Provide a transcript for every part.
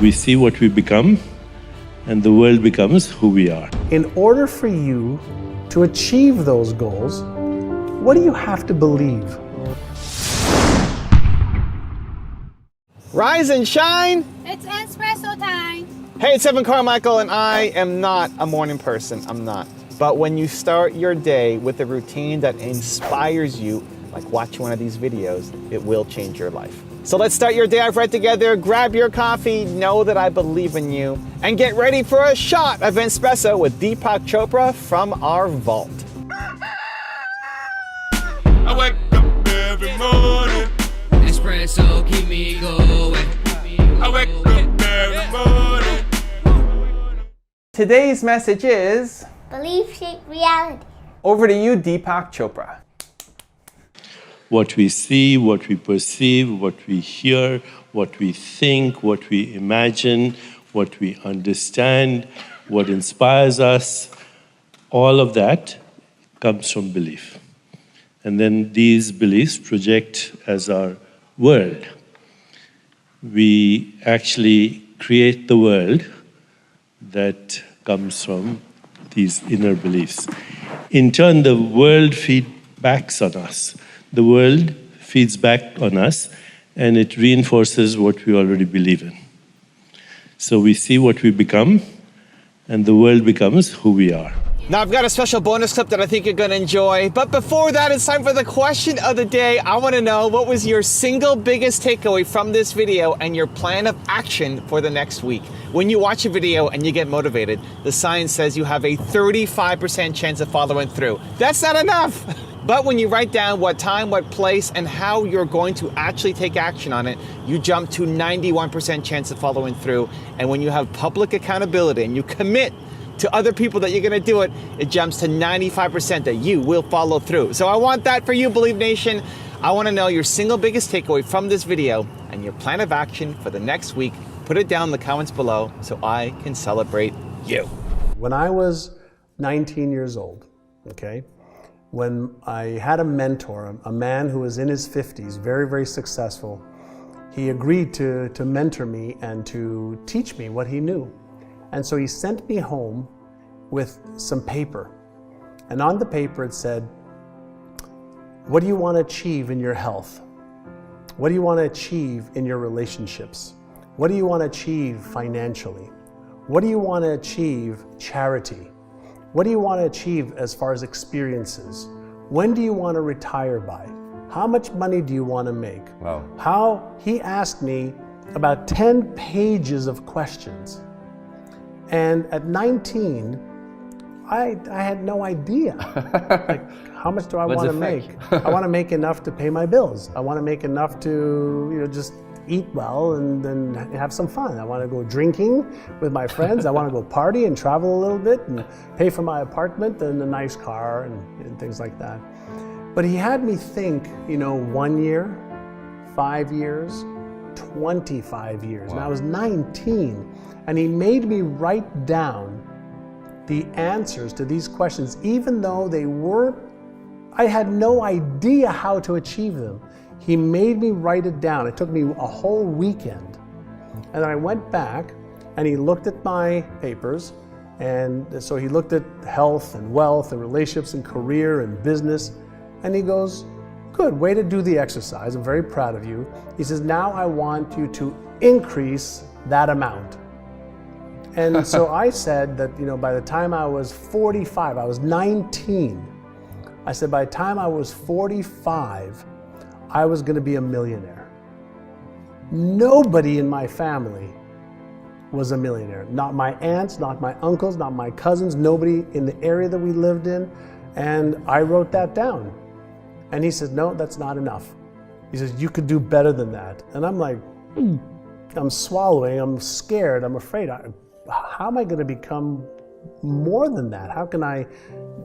We see what we become, and the world becomes who we are. In order for you to achieve those goals, what do you have to believe? Rise and shine! It's espresso time! Hey, it's Evan Carmichael, and I am not a morning person. I'm not. But when you start your day with a routine that inspires you, like watching one of these videos, it will change your life. So let's start your day off right together. Grab your coffee, know that I believe in you, and get ready for a shot of espresso with Deepak Chopra from our vault. I wake up every morning. Espresso keep me going. I wake up every morning. Today's message is... Belief shape reality. Over to you, Deepak Chopra. What we see, what we perceive, what we hear, what we think, what we imagine, what we understand, what inspires us, all of that comes from belief. And then these beliefs project as our world. We actually create the world that comes from these inner beliefs. In turn, the world feedbacks on us. The world feeds back on us, and it reinforces what we already believe in. So we see what we become, and the world becomes who we are. Now I've got a special bonus clip that I think you're gonna enjoy, but before that, it's time for the question of the day. I wanna know, what was your single biggest takeaway from this video and your plan of action for the next week? When you watch a video and you get motivated, the science says you have a 35% chance of following through. That's not enough! But when you write down what time, what place, and how you're going to actually take action on it, you jump to 91% chance of following through. And when you have public accountability and you commit to other people that you're gonna do it, it jumps to 95% that you will follow through. So I want that for you, Believe Nation. I wanna know your single biggest takeaway from this video and your plan of action for the next week. Put it down in the comments below so I can celebrate you. When I was 19 years old, okay, when I had a mentor, a man who was in his 50s, very, very successful, he agreed to mentor me and to teach me what he knew. And so he sent me home with some paper. And on the paper it said, what do you want to achieve in your health? What do you want to achieve in your relationships? What do you want to achieve financially? What do you want to achieve charity? What do you want to achieve as far as experiences? When do you want to retire by? How much money do you want to make? Wow. He asked me about 10 pages of questions. And at 19, I had no idea. Like, how much do I want to make? I want to make enough to pay my bills. I want to make enough to, just eat well and then have some fun. I want to go drinking with my friends. I want to go party and travel a little bit and pay for my apartment and a nice car and things like that. But he had me think, 1 year, 5 years, 25 years. Wow. And I was 19, and he made me write down the answers to these questions, even though I had no idea how to achieve them. He made me write it down. It took me a whole weekend. And I went back and he looked at my papers. And so he looked at health and wealth and relationships and career and business. And he goes, good, way to do the exercise. I'm very proud of you. He says, now I want you to increase that amount. And so I said that, by the time I was 45, I was 19. I said, by the time I was 45, I was going to be a millionaire. Nobody in my family was a millionaire. Not my aunts, not my uncles, not my cousins, nobody in the area that we lived in. And I wrote that down. And he said, no, that's not enough. He says, you could do better than that. And I'm like, I'm swallowing, I'm scared, I'm afraid. How am I going to become more than that? How can I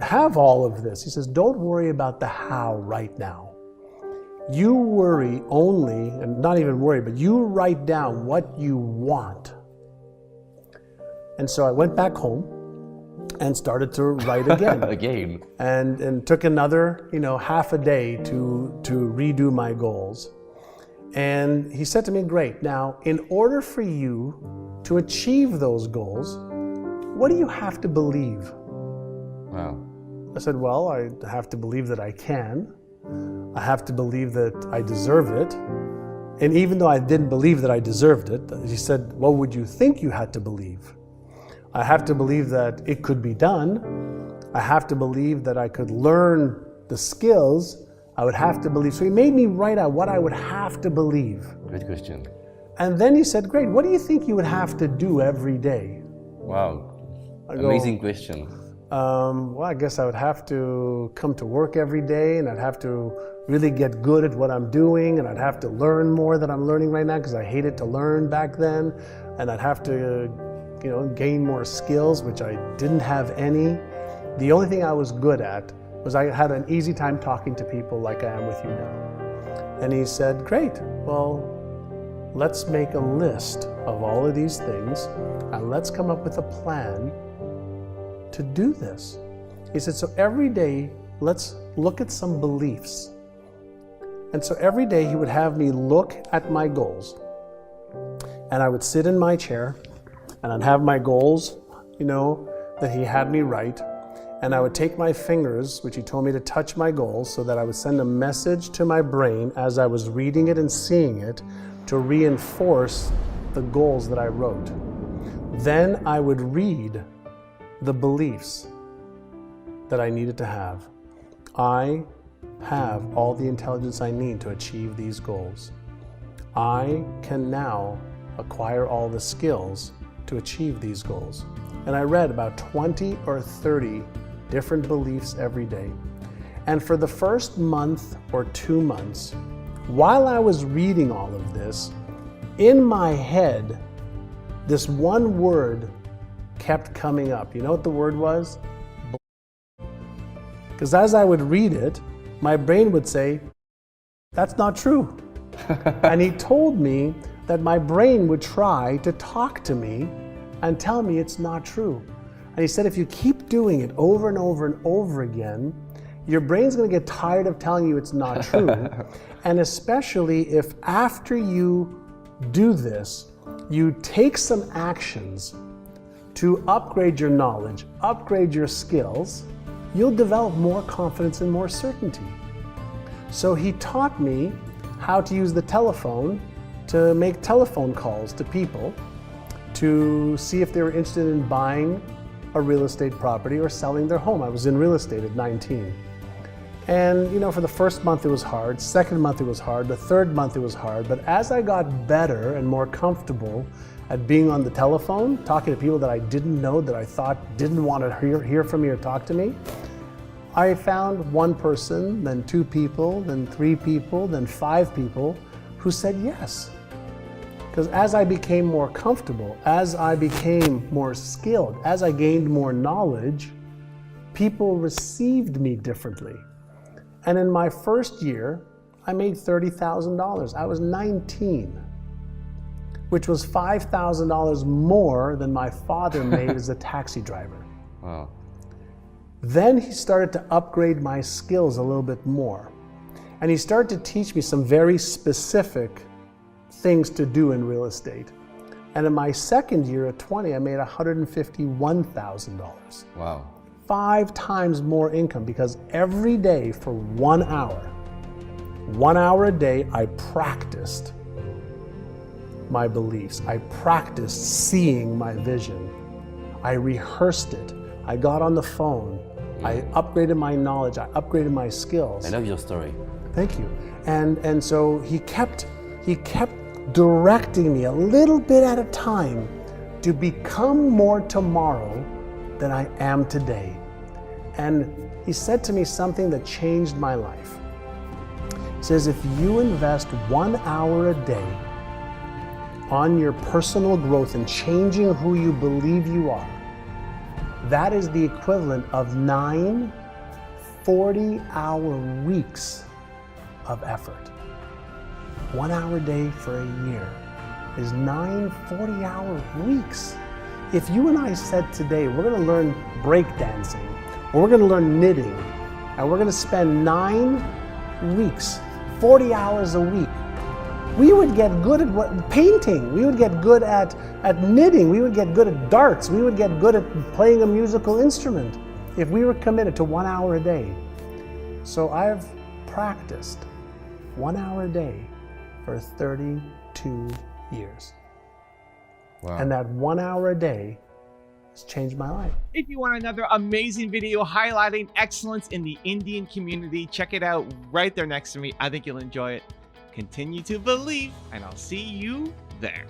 have all of this? He says, don't worry about the how right now. You worry only, and not even worry, but you write down what you want. And so I went back home and started to write again. And took another, half a day to redo my goals. And he said to me, great, now in order for you to achieve those goals, what do you have to believe? Wow. I said, well, I have to believe that I can. I have to believe that I deserve it. And even though I didn't believe that I deserved it, he said, what would you think you had to believe? I have to believe that it could be done. I have to believe that I could learn the skills. I would have to believe. So he made me write out what I would have to believe. Great question. And then he said, great, what do you think you would have to do every day? Wow. I go, Amazing question. well, I guess I would have to come to work every day, and I'd have to really get good at what I'm doing, and I'd have to learn more than I'm learning right now because I hated to learn back then, and I'd have to, gain more skills, which I didn't have any. The only thing I was good at was I had an easy time talking to people like I am with you now. And he said, great, well, let's make a list of all of these things, and let's come up with a plan to do this. He said, so every day, let's look at some beliefs. And so every day he would have me look at my goals. And I would sit in my chair and I'd have my goals, that he had me write. And I would take my fingers, which he told me to touch my goals, so that I would send a message to my brain as I was reading it and seeing it to reinforce the goals that I wrote. Then I would read the beliefs that I needed to have. I have all the intelligence I need to achieve these goals. I can now acquire all the skills to achieve these goals. And I read about 20 or 30 different beliefs every day. And for the first month or 2 months, while I was reading all of this, in my head, this one word kept coming up. You know what the word was? Because as I would read it, my brain would say, that's not true. And he told me that my brain would try to talk to me and tell me it's not true. And he said, if you keep doing it over and over and over again, your brain's going to get tired of telling you it's not true. And especially if after you do this, you take some actions to upgrade your knowledge, upgrade your skills, you'll develop more confidence and more certainty. So he taught me how to use the telephone to make telephone calls to people to see if they were interested in buying a real estate property or selling their home. I was in real estate at 19. And for the first month it was hard, second month it was hard, the third month it was hard, but as I got better and more comfortable at being on the telephone, talking to people that I didn't know, that I thought didn't want to hear from me or talk to me, I found one person, then 2 people, then 3 people, then 5 people who said yes. Because as I became more comfortable, as I became more skilled, as I gained more knowledge, people received me differently. And in my first year, I made $30,000. I was 19, which was $5,000 more than my father made as a taxi driver. Wow. Then he started to upgrade my skills a little bit more. And he started to teach me some very specific things to do in real estate. And in my second year at 20, I made $151,000. Wow. 5 times more income, because every day for 1 hour, 1 hour a day, I practiced my beliefs. I practiced seeing my vision. I rehearsed it. I got on the phone. I upgraded my knowledge. I upgraded my skills. I love your story. Thank you. And so he kept directing me a little bit at a time to become more tomorrow than I am today. And he said to me something that changed my life. He says, if you invest 1 hour a day on your personal growth and changing who you believe you are, that is the equivalent of 9 40-hour weeks of effort. 1 hour a day for a year is 9 40-hour weeks. If you and I said today, we're going to learn breakdancing, or we're going to learn knitting, and we're going to spend 9 weeks, 40 hours a week We would get good at painting. We would get good at knitting. We would get good at darts. We would get good at playing a musical instrument if we were committed to 1 hour a day. So I've practiced 1 hour a day for 32 years. Wow. And that 1 hour a day has changed my life. If you want another amazing video highlighting excellence in the Indian community, check it out right there next to me. I think you'll enjoy it. Continue to believe, and I'll see you there.